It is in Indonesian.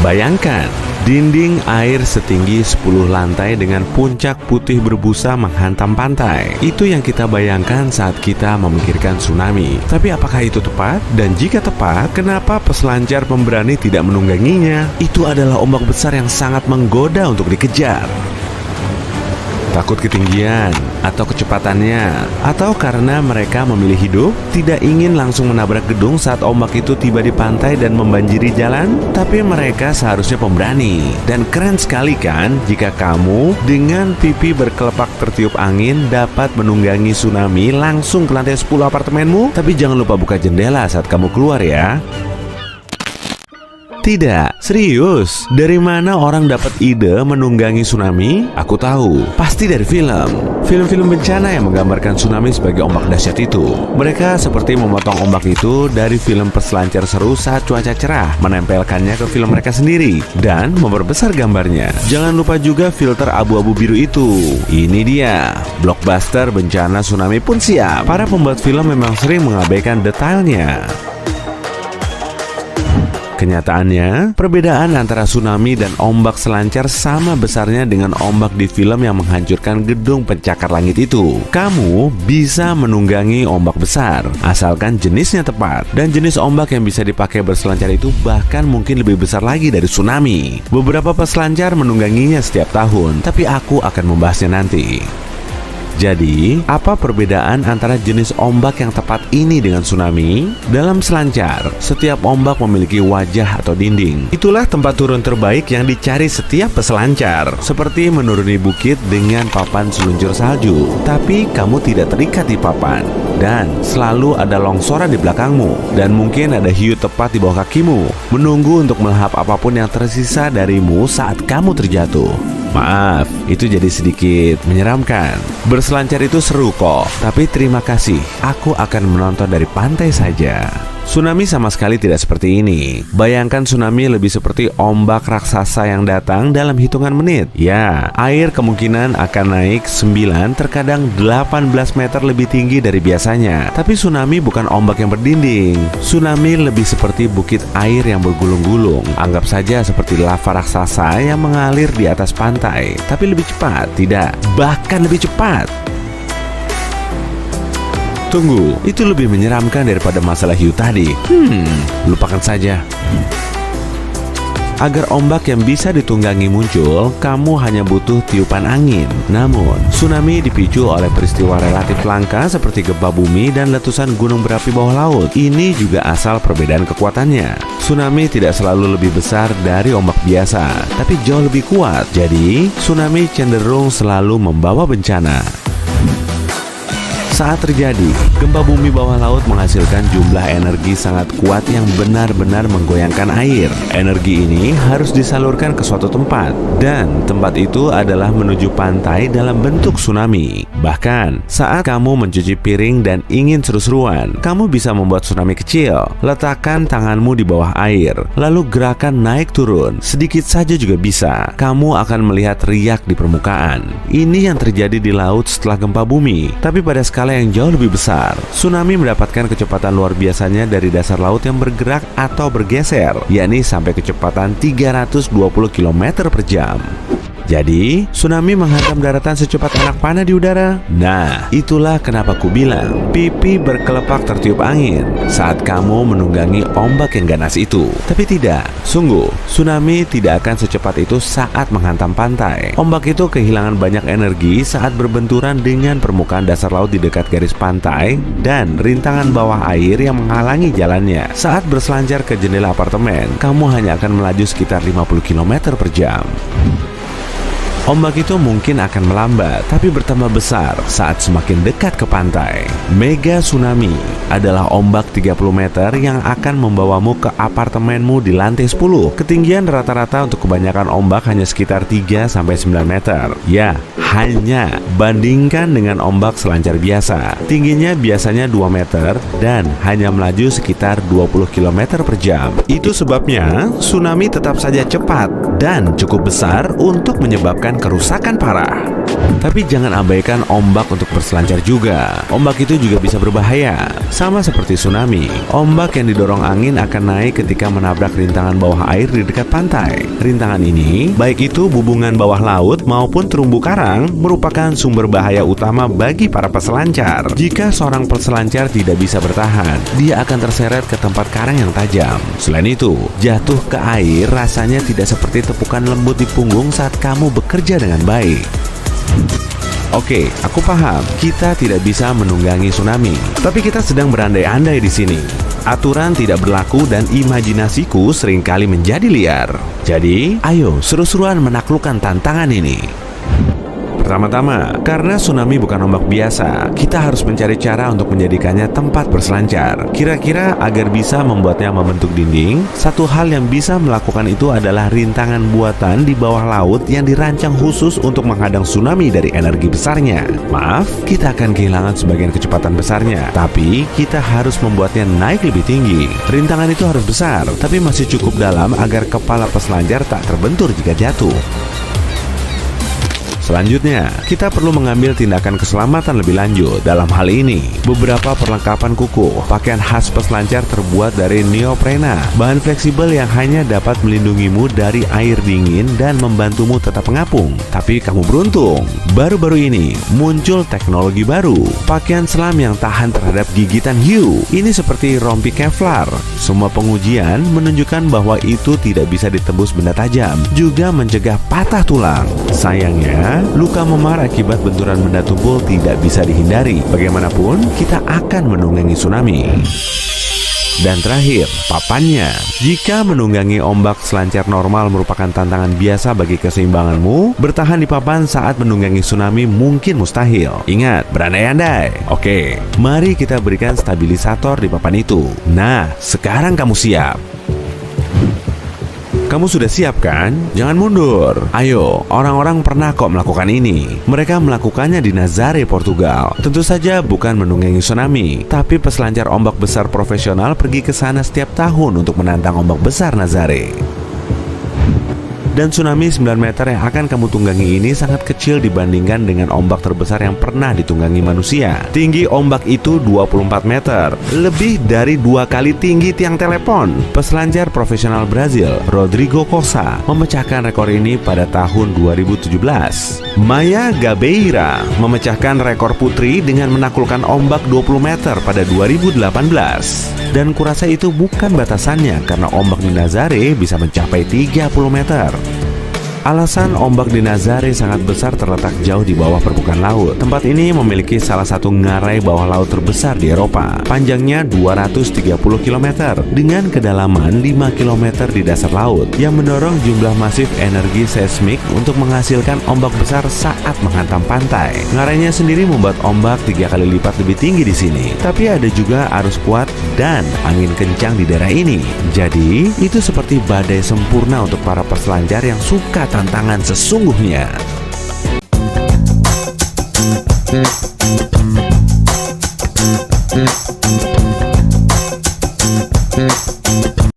Bayangkan, dinding air setinggi 10 lantai dengan puncak putih berbusa menghantam pantai. Itu yang kita bayangkan saat kita memikirkan tsunami. Tapi apakah itu tepat? Dan jika tepat, kenapa peselancar pemberani tidak menungganginya? Itu adalah ombak besar yang sangat menggoda untuk dikejar. Takut ketinggian, atau kecepatannya, atau karena mereka memilih hidup, tidak ingin langsung menabrak gedung saat ombak itu tiba di pantai dan membanjiri jalan. Tapi mereka seharusnya pemberani. Dan keren sekali kan jika kamu dengan pipi berkelepak tertiup angin dapat menunggangi tsunami langsung ke lantai 10 apartemenmu. Tapi jangan lupa buka jendela saat kamu keluar ya. Tidak, serius. Dari mana orang dapat ide menunggangi tsunami? Aku tahu, pasti dari film. Film-film bencana yang menggambarkan tsunami sebagai ombak dahsyat itu. Mereka seperti memotong ombak itu dari film peselancar seru saat cuaca cerah, menempelkannya ke film mereka sendiri, dan memperbesar gambarnya. Jangan lupa juga filter abu-abu biru itu. Ini dia, blockbuster bencana tsunami pun siap. Para pembuat film memang sering mengabaikan detailnya. Kenyataannya, perbedaan antara tsunami dan ombak selancar sama besarnya dengan ombak di film yang menghancurkan gedung pencakar langit itu. Kamu bisa menunggangi ombak besar, asalkan jenisnya tepat. Dan jenis ombak yang bisa dipakai berselancar itu bahkan mungkin lebih besar lagi dari tsunami. Beberapa peselancar menungganginya setiap tahun, tapi aku akan membahasnya nanti. Jadi, apa perbedaan antara jenis ombak yang tepat ini dengan tsunami? Dalam selancar, setiap ombak memiliki wajah atau dinding. Itulah tempat turun terbaik yang dicari setiap peselancar. Seperti menuruni bukit dengan papan seluncur salju. Tapi kamu tidak terikat di papan. Dan selalu ada longsoran di belakangmu. Dan mungkin ada hiu tepat di bawah kakimu, menunggu untuk melahap apapun yang tersisa darimu saat kamu terjatuh. Maaf, itu jadi sedikit menyeramkan. Berselancar itu seru kok, tapi terima kasih, aku akan menonton dari pantai saja. Tsunami sama sekali tidak seperti ini. Bayangkan tsunami lebih seperti ombak raksasa yang datang dalam hitungan menit. Ya, air kemungkinan akan naik 9 terkadang 18 meter lebih tinggi dari biasanya. Tapi tsunami bukan ombak yang berdinding. Tsunami lebih seperti bukit air yang bergulung-gulung. Anggap saja seperti lava raksasa yang mengalir di atas pantai. Tapi lebih cepat, tidak, bahkan lebih cepat. Tunggu, itu lebih menyeramkan daripada masalah hiu tadi. Lupakan saja. Agar ombak yang bisa ditunggangi muncul, kamu hanya butuh tiupan angin. Namun, tsunami dipicu oleh peristiwa relatif langka seperti gempa bumi dan letusan gunung berapi bawah laut. Ini juga asal perbedaan kekuatannya. Tsunami tidak selalu lebih besar dari ombak biasa, tapi jauh lebih kuat. Jadi, tsunami cenderung selalu membawa bencana. Saat terjadi, gempa bumi bawah laut menghasilkan jumlah energi sangat kuat yang benar-benar menggoyangkan air. Energi ini harus disalurkan ke suatu tempat, dan tempat itu adalah menuju pantai dalam bentuk tsunami. Bahkan, saat kamu mencuci piring dan ingin seru-seruan, kamu bisa membuat tsunami kecil. Letakkan tanganmu di bawah air, lalu gerakan naik turun. Sedikit saja juga bisa. Kamu akan melihat riak di permukaan. Ini yang terjadi di laut setelah gempa bumi, tapi pada skala yang jauh lebih besar. Tsunami mendapatkan kecepatan luar biasanya dari dasar laut yang bergerak atau bergeser, yakni sampai kecepatan 320 km per jam. Jadi, tsunami menghantam daratan secepat anak panah di udara. Nah, itulah kenapa ku bilang pipi berkelepak tertiup angin saat kamu menunggangi ombak yang ganas itu. Tapi tidak, sungguh, tsunami tidak akan secepat itu saat menghantam pantai. Ombak itu kehilangan banyak energi saat berbenturan dengan permukaan dasar laut di dekat garis pantai dan rintangan bawah air yang menghalangi jalannya. Saat berselancar ke jendela apartemen, kamu hanya akan melaju sekitar 50 km per jam. Ombak itu mungkin akan melambat, tapi bertambah besar saat semakin dekat ke pantai. Mega tsunami adalah ombak 30 meter yang akan membawamu ke apartemenmu di lantai 10. Ketinggian rata-rata untuk kebanyakan ombak hanya sekitar 3-9 meter. Ya, hanya bandingkan dengan ombak selancar biasa. Tingginya biasanya 2 meter dan hanya melaju sekitar 20 km per jam. Itu sebabnya tsunami tetap saja cepat dan cukup besar untuk menyebabkan kerusakan parah. Tapi jangan abaikan ombak untuk berselancar juga. Ombak itu juga bisa berbahaya. Sama seperti tsunami, ombak yang didorong angin akan naik ketika menabrak rintangan bawah air di dekat pantai. Rintangan ini, baik itu bubungan bawah laut maupun terumbu karang, merupakan sumber bahaya utama bagi para peselancar. Jika seorang peselancar tidak bisa bertahan, dia akan terseret ke tempat karang yang tajam. Selain itu, jatuh ke air rasanya tidak seperti tepukan lembut di punggung saat kamu bekerja dengan baik. Oke, aku paham, kita tidak bisa menunggangi tsunami, tapi kita sedang berandai-andai di sini. Aturan tidak berlaku dan imajinasiku seringkali menjadi liar. Jadi, ayo seru-seruan menaklukkan tantangan ini. Pertama-tama, karena tsunami bukan ombak biasa, kita harus mencari cara untuk menjadikannya tempat berselancar. Kira-kira agar bisa membuatnya membentuk dinding, satu hal yang bisa melakukan itu adalah rintangan buatan di bawah laut yang dirancang khusus untuk menghadang tsunami dari energi besarnya. Maaf, kita akan kehilangan sebagian kecepatan besarnya, tapi kita harus membuatnya naik lebih tinggi. Rintangan itu harus besar, tapi masih cukup dalam agar kepala peselancar tak terbentur jika jatuh. Selanjutnya, kita perlu mengambil tindakan keselamatan lebih lanjut. Dalam hal ini, beberapa perlengkapan kuku, pakaian khas peselancar terbuat dari neoprena, bahan fleksibel yang hanya dapat melindungimu dari air dingin dan membantumu tetap mengapung. Tapi kamu beruntung, baru-baru ini muncul teknologi baru, pakaian selam yang tahan terhadap gigitan hiu. Ini seperti rompi Kevlar. Semua pengujian menunjukkan bahwa itu tidak bisa ditembus benda tajam, juga mencegah patah tulang. Sayangnya, luka memar akibat benturan benda tumpul tidak bisa dihindari. Bagaimanapun, kita akan menunggangi tsunami. Dan terakhir, papannya. Jika menunggangi ombak selancar normal merupakan tantangan biasa bagi keseimbanganmu, bertahan di papan saat menunggangi tsunami mungkin mustahil. Ingat, berandai-andai. Oke, mari kita berikan stabilisator di papan itu. Nah, sekarang kamu siap. Kamu sudah siap kan? Jangan mundur. Ayo, orang-orang pernah kok melakukan ini. Mereka melakukannya di Nazaré, Portugal. Tentu saja bukan menunggangi tsunami, tapi peselancar ombak besar profesional pergi ke sana setiap tahun untuk menantang ombak besar Nazaré. Dan tsunami 9 meter yang akan kamu tunggangi ini sangat kecil dibandingkan dengan ombak terbesar yang pernah ditunggangi manusia. Tinggi ombak itu 24 meter, lebih dari 2 kali tinggi tiang telepon. Peselancar profesional Brazil, Rodrigo Cossa, memecahkan rekor ini pada tahun 2017. Maya Gabeira memecahkan rekor putri dengan menaklukkan ombak 20 meter pada 2018. Dan kurasa itu bukan batasannya, karena ombak di Nazaré bisa mencapai 30 meter. Alasan ombak di Nazaré sangat besar terletak jauh di bawah permukaan laut. Tempat ini memiliki salah satu ngarai bawah laut terbesar di Eropa. Panjangnya 230 km dengan kedalaman 5 km di dasar laut yang mendorong jumlah masif energi seismik untuk menghasilkan ombak besar saat menghantam pantai. Ngarainya sendiri membuat ombak 3 kali lipat lebih tinggi di sini. Tapi ada juga arus kuat dan angin kencang di daerah ini. Jadi, itu seperti badai sempurna untuk para peselancar yang suka tantangan sesungguhnya.